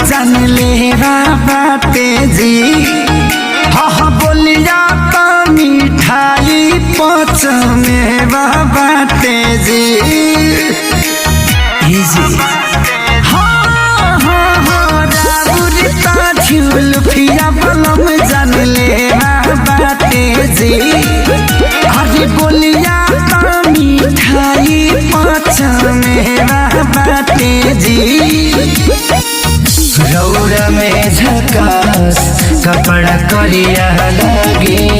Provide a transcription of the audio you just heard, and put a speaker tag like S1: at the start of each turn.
S1: जान ले बाटे जी। हाँ बोलिया तो मिठाई पच में बाटे जी। झुलफिया बलम जान ले बाटे जी। अरे बोलिया तो मिठाई पच में बाटे जी। रौरा में झकास कपड़ा करिया लगे।